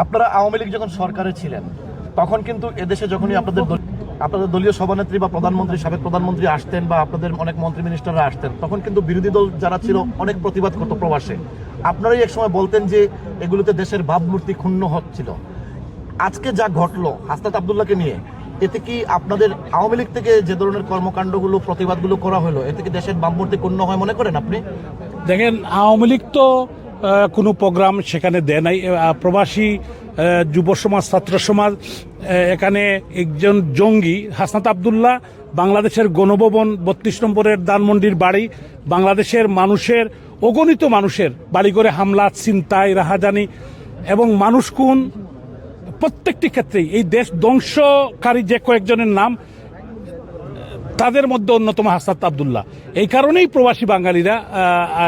আপনারা আওয়ামী লীগ যখন সরকারে ছিলেন তখন কিন্তু এদেশে যখনই আপনাদের দলীয় সভানেত্রী বা প্রধানমন্ত্রী, সাবেক প্রধানমন্ত্রী আসতেন বা আপনাদের অনেক মন্ত্রী মিনিস্টাররা আসতেন, তখন কিন্তু বিরোধী দল যারা ছিল অনেক প্রতিবাদ করতো প্রবাসে। আপনারাই একসময় বলতেন যে এগুলোতে দেশের ভাবমূর্তি ক্ষুণ্ণ হচ্ছিল। আজকে যা ঘটলো হাসনাত আব্দুল্লাহকে নিয়ে, এতে কি আপনাদের আওয়ামী লীগ থেকে যে ধরনের কর্মকাণ্ডগুলো প্রতিবাদগুলো করা হলো, এতে কি দেশের ভাবমূর্তি ক্ষুণ্ণ হয় মনে করেন আপনি? দেখেন, আওয়ামী লীগ তো কোনো প্রোগ্রাম সেখানে দেয় নাই। প্রবাসী যুব সমাজ, ছাত্র সমাজ, এখানে একজন জঙ্গি হাসনাত আব্দুল্লাহ বাংলাদেশের গণভবন 32 নম্বরের ধানমন্ডির বাড়ি, বাংলাদেশের মানুষের, অগণিত মানুষের বাড়ি করে হামলা, ছিনতাই, রাহাজানি এবং মানুষ খুন, প্রত্যেকটি ক্ষেত্রেই এই দেশ ধ্বংসকারী যে কয়েকজনের নাম, তাদের মধ্যে অন্যতম হাসনাত আব্দুল্লাহ। এই কারণেই প্রবাসী বাঙালিরা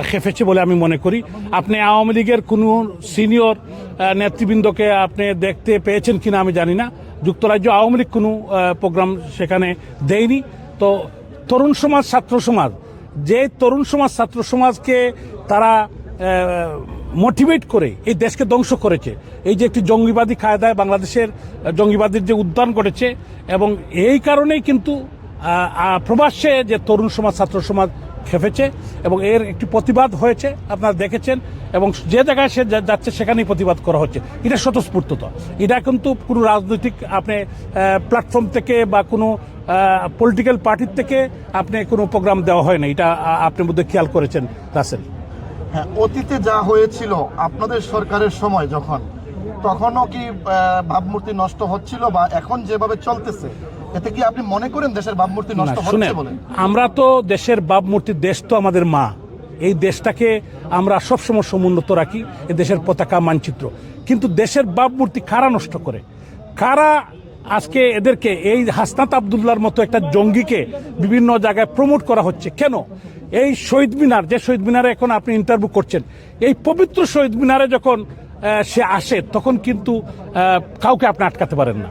খেপেছে বলে আমি মনে করি। আপনি আওয়ামী লীগের কোনো সিনিয়র নেতৃবৃন্দকে আপনি দেখতে পেয়েছেন কিনা আমি জানি না। যুক্তরাজ্য আওয়ামী লীগ কোনো প্রোগ্রাম সেখানে দেয়নি। তো তরুণ সমাজ, ছাত্র সমাজ, যে তরুণ সমাজ ছাত্র সমাজকে তারা মোটিভেট করে এই দেশকে ধ্বংস করেছে, এই যে একটি জঙ্গিবাদী কায়দায় বাংলাদেশের জঙ্গিবাদীর যে উত্থান ঘটেছে, এবং এই কারণেই কিন্তু প্রবাসে যে তরুণ সমাজ, ছাত্র সমাজ খেপেছে এবং এর একটি প্রতিবাদ হয়েছে, আপনারা দেখেছেন। এবং যে জায়গায় সে যাচ্ছে সেখানেই প্রতিবাদ করা হচ্ছে। এটা স্বতঃস্ফূর্ত, এটা কিন্তু কোনো রাজনৈতিক আপনি প্ল্যাটফর্ম থেকে বা কোনো পলিটিক্যাল পার্টির থেকে আপনি কোনো প্রোগ্রাম দেওয়া হয় না। এটা আপনি মধ্যে খেয়াল করেছেন রাসেল। হ্যাঁ, অতীতে যা হয়েছিল আপনাদের সরকারের সময় যখন, তখনও কি ভাবমূর্তি নষ্ট হচ্ছিল, বা এখন যেভাবে চলতেছে এতে কি আপনি মনে করেন দেশের ভাবমূর্তি নষ্ট হচ্ছে বলে? আমরা তো দেশের ভাবমূর্তি, দেশ তো আমাদের মা, এই দেশটাকে আমরা সবসময় সমুন্নত রাখি, এই দেশের পতাকা, মানচিত্র। কিন্তু দেশের ভাবমূর্তি কারা নষ্ট করে, কারা আজকে এদেরকে, এই হাসনাত আব্দুল্লাহর মতো একটা জঙ্গিকে বিভিন্ন জায়গায় প্রমোট করা হচ্ছে কেন? এই শহীদ মিনার, যে শহীদ মিনারে এখন আপনি ইন্টারভিউ করছেন, এই পবিত্র শহীদ মিনারে যখন সে আসে তখন কিন্তু কাউকে আপনি আটকাতে পারেন না।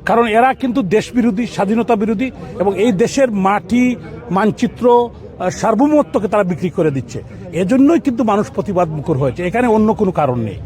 কারণ এরা কিন্তু দেশ বিরোধী, স্বাধীনতা বিরোধী, এবং এই দেশের মাটি, মানচিত্র, সার্বভৌমত্বকে তারা বিক্রি করে দিচ্ছে। এজন্যই কিন্তু মানুষ প্রতিবাদ মুখর হয়েছে, এখানে অন্য কোনো কারণ নেই।